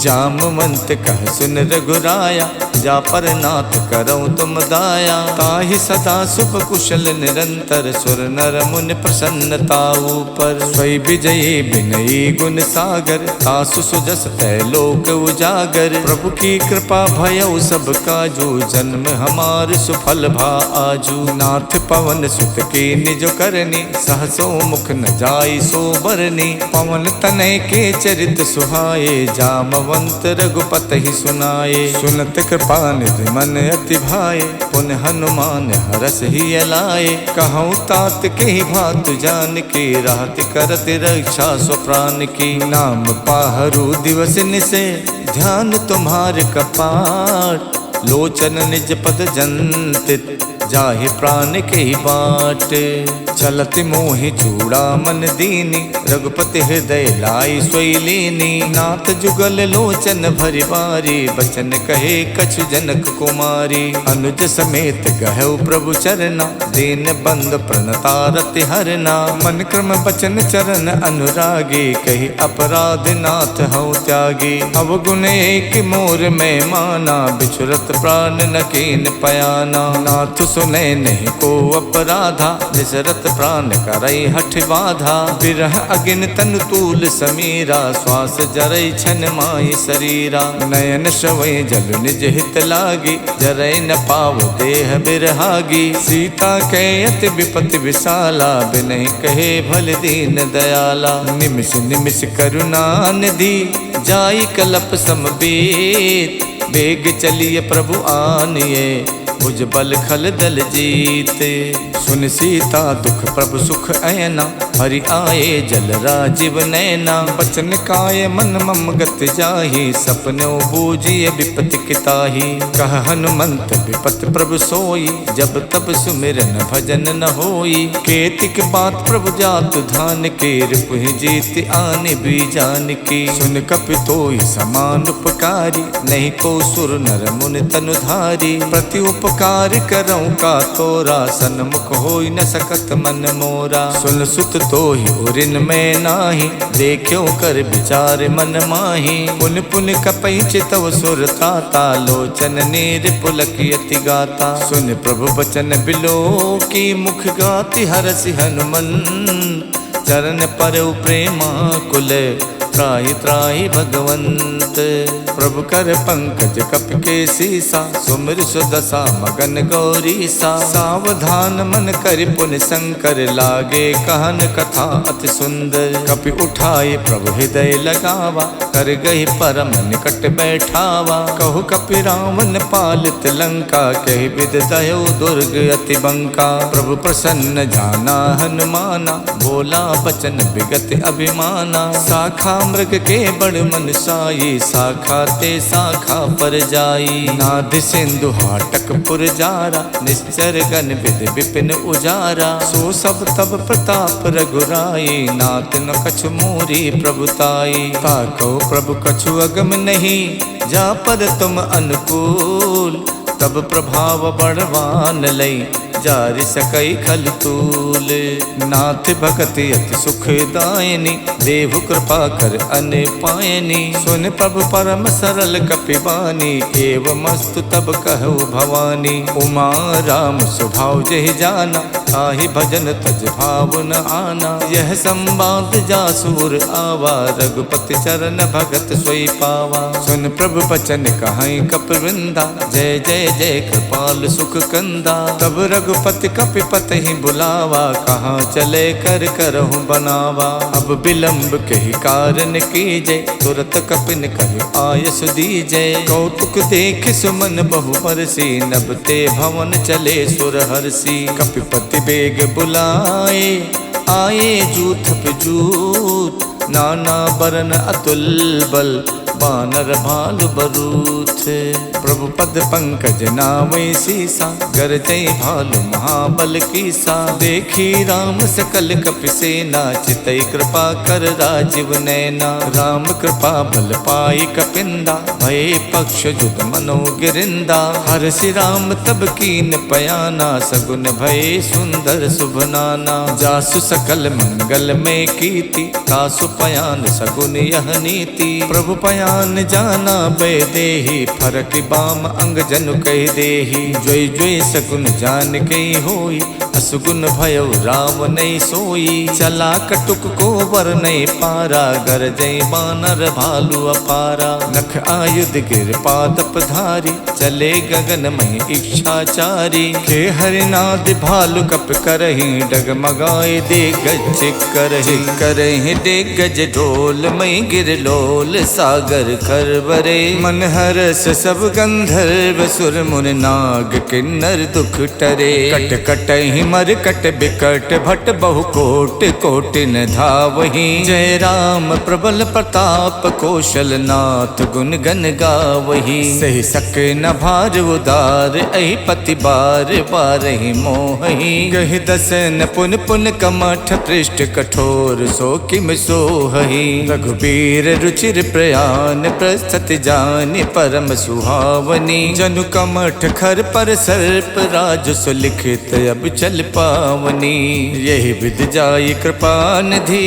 जामवंत कह सुन रघुराया, जा पर नाथ करऊँ तुम दाया। ताहि सदा शुभ कुशल निरंतर, सुर नर मुनि प्रसन्नता ऊपर। स्वै विजयी विनयी गुण सागर, तासु सुजस तै लोक उजागर। प्रभु की कृपा भयउ सब काजू, जन्म हमार सुफल भा आजू। नाथ पवन सुत के निज करनी, सहसो मुख न जाई सो बरनी। पवन तनय के चरित सुहाए, जामवंत रघुपति ही सुनाए। सुनत कृपा निधि मन अति भाए, पुन हनुमान हरस ही अलाए। कहूँ तात के ही भातु जान के, राहत करत रक्षा स्वप्राण की। नाम पाहरु दिवस निसे, ध्यान तुम्हार कपाट। लोचन निज पद जंतित, जाहि प्राण के ही बाट। चलत मोहि चूड़ा मन दीनी, रघुपति हृदय लाई सोई लीनी। नाथ जुगल लोचन भरि बारी, बचन कहे कछु जनक कुमारी। अनुज समेत गहु प्रभु चरना, दीन बंद प्रणतारति हरना। मन क्रम बचन चरण अनुरागी, कही अपराध नाथ हऊँ त्यागी। अवगुण एक मोर में माना, बिछुरत प्राण न कीन पयाना। नाथ सुने नहीं को अपराधा, निसरत प्राण करई हठ बाधा। बिरह अगिन तन तूल समीरा, श्वास जरई छन माई शरीरा। नयन श्रवै जल निज हित लागी, जरई न पाव देह बिरहागी। सीता के अति विपति विशाला, बिनहि कहे भल दीन दयाला। निमिष निमिष करुणा निधि, जाई कलप समबीत। बेग चलिए प्रभु आनिए, भुज बल खल दल जीते। सुन सीता दुख प्रभु सुख ऐना, हरि आए जल राजीव नैना। बचन काय मन मम गत जाहि, सपनो बूझिए विपति किताहि। कह हनुमंत विपत प्रभु सोई, जब तब सुमिरन भजन न होई। केतिक बात प्रभु जातु धान के, रिपुहि जीत आनि बीजान की। सुन कपि तोई समान उपकारी, नहीं को सुर नर मुनि तनुधारी। प्रति उपकार करऊँ का तोरा, सन्मुख होई न सकत मन मोरा। सुन सुत तो ही उरिन में नाही, देखो कर विचार मन माही। पुन पुन कपई चितव सुर ताता, लोचन नीर पुलक यति गाता। सुन प्रभु बचन बिलो की, मुख गाति हरसि हनुमंत। चरण पर प्रेमा कुल, त्राहि त्राहि भगवंत। प्रभु कर पंकज कपि के सीसा, सुमिर सुदशा मगन गौरीसा। सावधान मन कर पुन शंकर, लागे कहन कथा अति सुंदर। कपि उठाए प्रभु हृदय लगावा, कर गही परम निकट बैठावा। कहु कपि रावण पालित लंका, कहि विद दयो दुर्ग अति बंका। प्रभु प्रसन्न जाना हनुमाना, बोला बचन विगत अभिमाना। शाखा मृग के बड़ मन साई, शाखा ते शाखा पर जाई। नाद सिंधु हाटक पुर जारा, निश्चर गण विद विपिन उजारा। सो सब तब प्रताप रघुराई, नाथ न कछु मोरी प्रभुताई। ताको प्रभु कछु अगम नहीं, जा पर तुम अनुकूल। तब प्रभाव बड़वान लई, जारि सकई खल तूल। नाथ भगति अति सुखदायनी, देव कृपा कर अन पायनी। सुन प्रभु परम सरल कपिबानी, एवमस्तु तब कहु भवानी। उमा राम स्वभाव जहि जाना, ताहि भजन तज भाव न आना। यह संवाद जासुर आवा, रघुपति चरण भगत सोई पावा। सुन प्रभु बचन कहाई कपिवृंदा, जय जय जय कृपाल सुख कंदा। तब रघुपति कपिपत ही बुलावा, कहाँ चले कर करहु बनावा। अब विलंब कही कारण कीजे, तुरत कपिन कहि आयस दीजे। कौतुक देख सुमन बहु बरसी, नभ ते भवन चले सुर हरसी। कपिपति बेग बुलाए, आए जूथ पे जूथ। नाना बरन अतुल बल, बानर भालु बरूथ। प्रभु पद पंकज नावै सीसा, गरजै भालु महाबल कीसा। देखी राम सकल कपि सेना, चितई कृपा कर राजीव नैना। राम कृपा बल पाई कपिंदा, भये पक्ष जुग मनो गिरिंदा। हरषि राम तब कीन पयाना, सगुन भये सुंदर शुभ नाना। जासु सकल मंगल में कीति, तासु पयान सगुन यह नीति। प्रभु पयान जाना बै देहि, फरक बाम अंग जनु कह देहि। जोई जोई सगुन जान के होई, असुगुन भयो राम नहीं सोई। चला कटुक को वर नहीं पारा, गरजै बानर भालु अपारा। नख आयुध गिर पादप धारी, चले गगन में इच्छाचारी। खे हरिनाद भालु कप करहि, डगमगाए दे गज करहि। करहि दे गज ढोल मई गिर लोल, सागर सागर खरबरे। मन हरस सब गंधर्व सुर मुनि नाग किन्नर दुख टरे। कट कट ही मर कट बिकट भट बहु कोट कोटि न धावहि। जय राम प्रबल प्रताप कौशल नाथ गुण गन गावहि। सही सके न भार उदार अहि पति बार बारहि मोहि। गहि दसन पुन पुन कमठ पृष्ठ कठोर सो किम सोहहि। रघुबीर रुचिर प्रयान प्रस्तुति जानि परम सुहावनी। जनु कमठ खर पर सर्प राज सुलिखित अब चल पावनी। यही विधि जाई कृपा निधि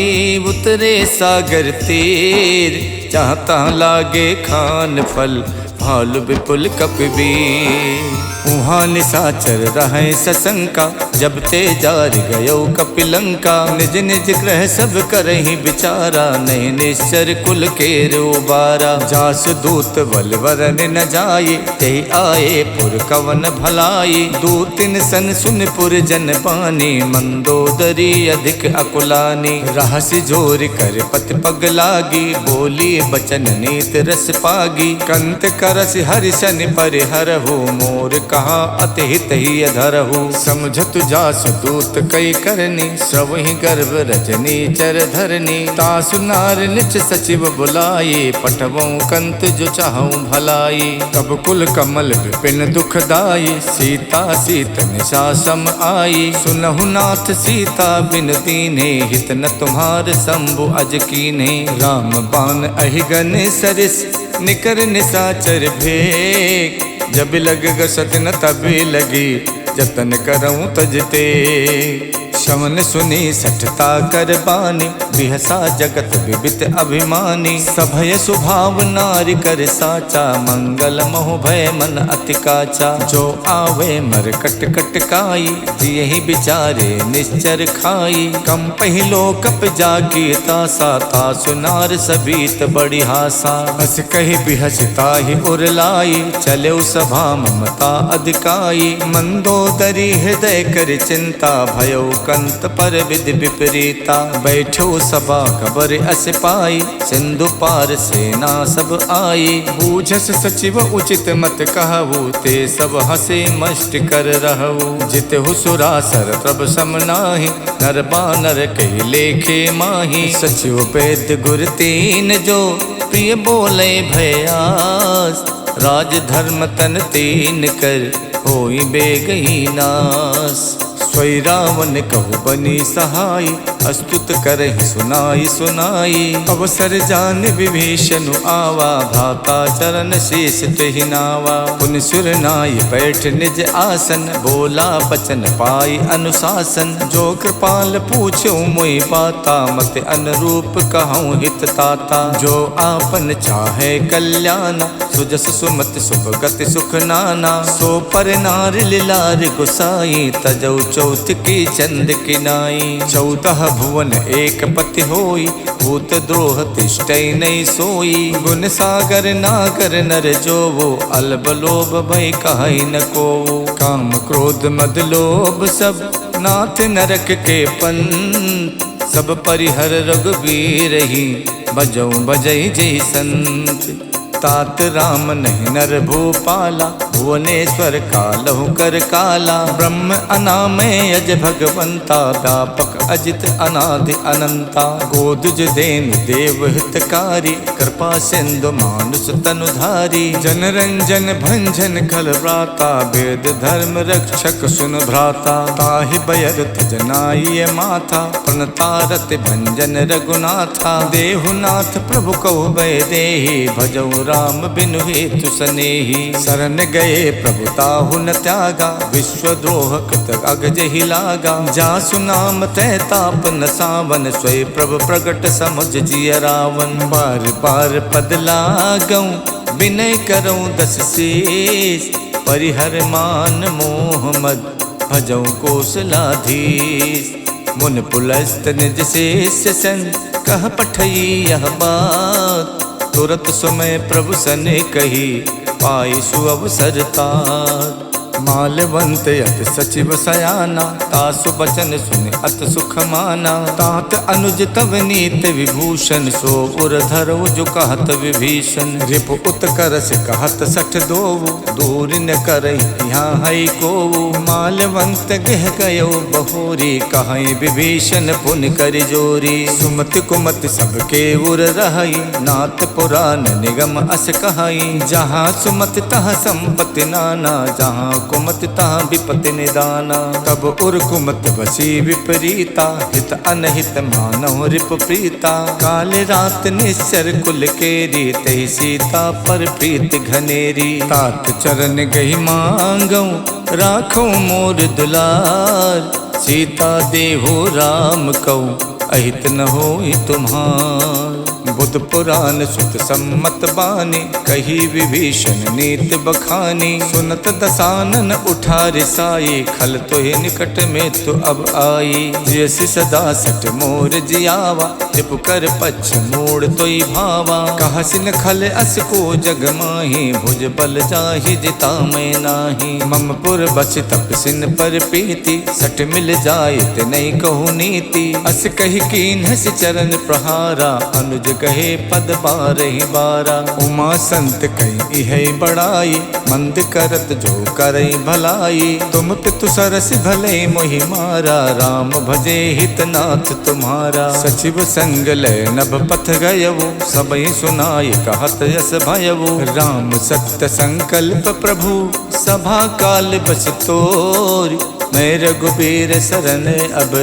उतरे सागर तीर। जहाँ तहाँ लागे खान फल भालु विपुल कपिबीर। उहाँ निशाचर रहे सशंका जब ते जार गयो कपिलंका। निज निज ग्रह सब करहि विचारा नहीं निश्चर कुल के रोबारा। जास दूत बल वरन न जाये ते आए पुर कवन भलाई। दूतिन सन सुन पुर जन पानी मंदोदरी अधिक अकुलानी। रहसि जोर कर पति पग लागी बोली बचन नीत रस पागी। कंत करस हरिशन परिहरहु मोर कहा अति हित ही अधरहु। समझत जास दूत कई करनी सबहि गर्भ रजनी चर धरनी। तासु नार निच सचिव बुलाये पठवों कंत जो चाहूं भलाई। तब कुल कमल विपिन दुखदाई सीता सीत निशा सम आई। सुनहु नाथ सीता बिन दीन्हे हित न तुम्हार शंभु अज कीन्हे। राम बाण अहिगन सरिस निकर निशाचर भेक। जब लग गसत न तभी लगी जतन करऊं तजते। शवन सुनी सठता कर बानी बिहसा जगत विबित अभिमानी। सभय स्वभाव नारी कर साचा मंगल मोह भय मन अति काचा। जो आवे मर कट कट काई यही बिचारे निश्चर खाई। कम पहिलो कप जाकी तासा तासु नार सबीत बड़ी हासा। हस कही बिहसता ही उरलाई चले सभा ममता अधिकाई। मंदोदरी हृदय कर चिंता भयो कंत पर विधि विपरीता। बैठो सभा खबर अस पाई सिंधु पार सेना सब आई। बूझस सचिव उचित मत कहु ते सब हसे मष्ट कर रहु। जित हुसुरासर प्रभ सम नाही नर बानर कही लेखे माही। सचिव पेद गुर तीन जो प्रिय बोले भयास। राज धर्म तन तीन कर होई बेगही नास। स्वै रावण कहु बनी सहाय अस्तुत करहि सुनाई सुनाई। अवसर जान विभीषण आवा भ्राता चरण शीस तेहि नावा। पुन सुर नाय बैठ निज आसन बोला बचन पाई अनुशासन। जो कृपाल पूछो मोहि बाता मत अनुरूप कहूँ हित ताता। जो आपन चाहे कल्याण सुजस सुमत शुभ गति सुख नाना। सो पर नार लिलार गुसाई तजौ चौथ की चंद किनाई। 14 भुवन एक पति होई भूत द्रोह तिष्ठै नहीं सोई। गुण सागर नागर नर जो वो अल्ब लोभ भय कहै न को। काम क्रोध मद लोभ सब नाथ नरक के पंथ। सब परिहर रघुबीर ही बजौ बजै जय संत। तात राम नहीं नर भूपाला भुवनेश्वर कालहु कर काला। ब्रह्म अनामय अज भगवंता व्यापक अजित अनादि अनंता। गोदुज देन देव हितकारी कृपा सिंधु मानुष तनुधारी। जन रंजन भंजन खल व्राता वेद धर्म रक्षक सुन भ्राता। ताहि बयर तजनाय माथा प्रणतारत भंजन रघुनाथा। देहुनाथ प्रभु कहु भय देहि भजौ राम बिनु हेतु सनेही। शरण गए प्रभु ताहु न त्यागा विश्वद्रोह कृत अगजहि लागा। जासु नाम तै ताप न सावन स्वय प्रभु प्रगट समुझ जिय रावण। बार बार पद लागऊं विनय करऊं दस शीस। परिहर मान मोह मद भजऊं कौशलाधीश। मुन पुलस्त निज शेष सन कह पठई यह बात। तुरत समय प्रभु सने कही पाई सुअवसर तात। मालवंत अत सचिव सयाना, तासु बचन सुन अत सुख माना। तात अनुज तव नीत विभूषण, सो उर धरो जो कहत विभीषण। रिप उत्कर्ष कहत सठ दोवु, दूर न करहि यहाँ है को। मालवंत गह गयो बहोरी, कहीं विभीषण पुन कर जोरी। सुमति कुमति सबके उर रही, नाथ पुराण निगम अस कहाई। जहाँ सुमति तहाँ संपत्ति नाना, जहाँ कुमति तहाँ विपत्ति निदाना। तब उर कुमति बसी विपरीता, हित अनहित मानव रिप प्रीता। काल रात निश्चर कुल केरी, तही सीता पर प्रीति घनेरी। तात चरण गही मांगऊ, राखो मोर दुलार। सीता देहो राम कऊ, अहित न होई तुम्हार। बुध पुराण सुत सम्मत बानी, कही विभीषण नीत बखानी। सुनत दसानन उठा रिसाई, खल तोहि निकट में तो अब आई। जैसी सदा सट मोर जियावा, रिपु कर पछ मोड़ तोई भावा। कहसिन खल अस को जग माही, भुज बल जाहि जिता मैं नाही। मम पुर बस तपसिन पर प्रीति, सट मिल जाए ते नहीं कहु नीति। अस कही कीन हस चरण प्रहारा, अनुज कहे पद बारहि बारा। उमा संत कही है बड़ाई, मंद करत जो करई भलाई। तुम पितु सरस भले मोहि मारा, राम भजे हितनाथ तुम्हारा। सचिव संग लय नभ पथ गयवु, सबई सुनाई कहत यस भयवु। राम सत्य संकल्प प्रभु, सभा काल बस तोर। मैं रघुबीर सरन अब,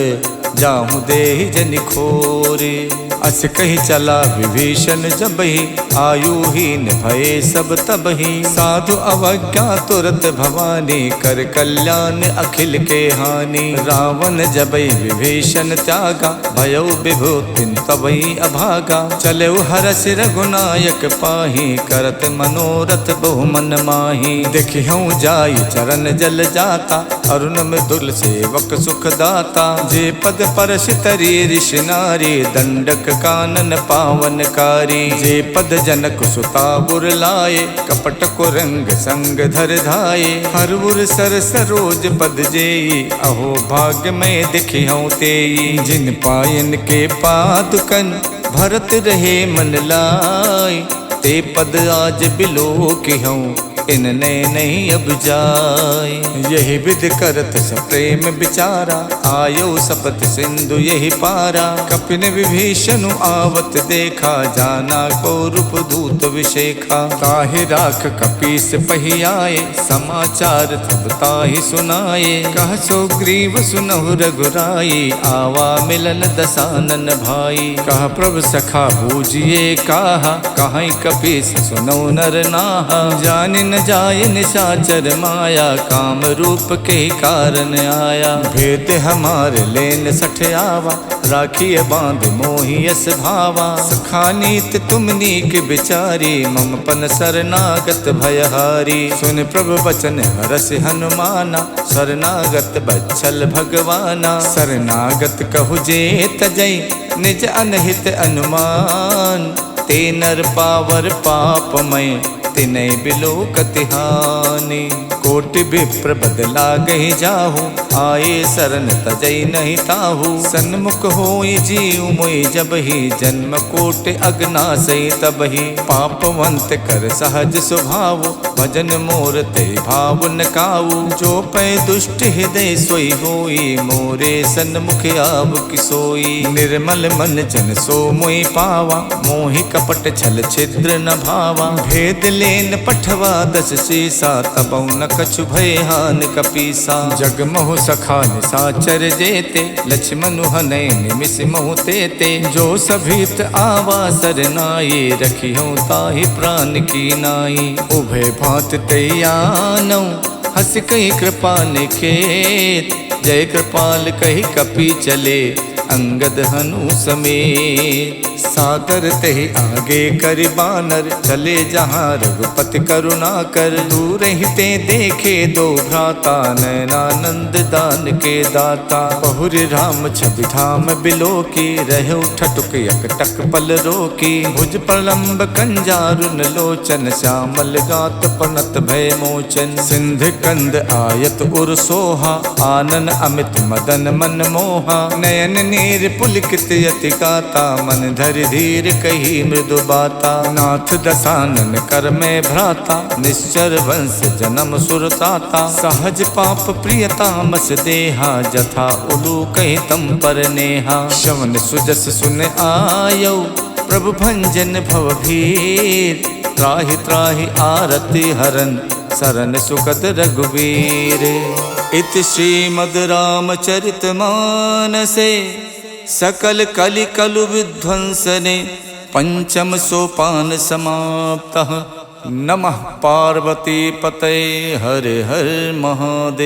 जाहूँ देहि जनि खोरे। अस कही चला विभीषण जबहि, आयुहीन भये सब तबहि। साधु अवज्ञा तुरत भवानी, कर कल्याण अखिल के हानि। रावण जबहि विभीषण त्यागा, भयो विभूतिन तबहि अभागा। चले हरस रघुनायक पाही, करत मनोरथ बहु मन माही। देखिहूँ जाई चरण जल जाता, अरुण मृदुल सेवक सुख दाता। जे पद परश तरी ऋषि नारी, दंडक कानन पावनकारी। जे पद जनक सुता गुर लाए, कपट को रंग संग धर धाये। हर उर सर सरोज पद जेई, अहो भाग्य में दिखिहूँ तेई। जिन पायन के पादुकन, भरत रहे मन लाई। ते पद आज बिलो किहूँ, इनने नहीं अब जाए। यही विध करत सप्रेम विचारा, आयो सपत सिंधु यही पारा। कपिन विभीषण आवत देखा, जाना को रूप दूत विशेखा। ताहि राख कपीस पही आए, समाचार तब ताहि सुनाए। कह सो ग्रीव सुनहु रघुराई, आवा मिलन दसानन भाई। कह प्रभु सखा बूझिए काहा, कहीं कपीस सुनौ नर नाहा। जानि न जाय निशाचर माया, काम रूप के कारण आया। भेद हमारे लेन सठ आवा, राखिए बांध मोहियस भावा। सखानीत तुम नीक बिचारी, मम पन शरणागत भयहारी। सुन प्रभु बचन हरस हनुमाना, शरणागत बच्छल भगवाना। शरणागत कहु जे तजई, निज अनहित अनुमान। ते नर पावर पापमय, तिनै बिलो कतिहानि। कोटि विप्र बदला गही जाहू, आए शरण तजई नहीं ताहू। सन्मुख होई जीव मोहि जबहि, जन्म कोटि अगनासई तबहि। पापवंत कर सहज स्वभाव, भजन मोर ते भाव न काऊ। जो पै दुष्ट हृदय सोई होई, मोरे सन्मुख आव किसोई। निर्मल मन जन सो मोहि पावा, मोहि कपट छल छिद्र न भावा। भेद लेन पठवा दस सीसा, तबौ न कछु भय हान कपीसा। जग मोह सखा निसाचर जेते, लक्ष्मण हनय निमिष मोह तेते। जो सभीत आवा सरनाई, रखियो ताहि प्राण की नाई। उभय भांत तैयानौ, हस कही कृपा निखेत। जय कृपाल कही कपि चले, अंगद हनु समेत। सादर ते ही आगे करि बानर, चले जहाँ रघुपति करुणा कर। दूर ही ते देखे दो भ्राता, नयनानंद दान के दाता। बहुरी राम छवि धाम बिलो की, रहे ठटुक यकटक पल रोकी। भुज प्रलंब कंजारुन लोचन, श्यामल गात पनत भय मोचन। सिंध कंद आयत उर सोहा, आनन अमित मदन मन मोहा। नयन नीर पुलकित यति गाता, मन धरि धीर कही मृदु बाता। नाथ दसानन कर में भ्राता, निश्चर वंश जन्म सुरताता। सहज पाप प्रियतामस देहा, जथा उलू कही तम पर नेहा। श्रवण सुजस सुन आयो, प्रभु भंजन भव भीर। त्राहि त्राहि आरति हरन, शरण सुखद रघुवीर। इति श्रीमद् रामचरित मानसे, सकल कलि कलु विध्वंसने। पंचम सोपान समाप्तः, नमः पार्वती पतये हर हर महादेव।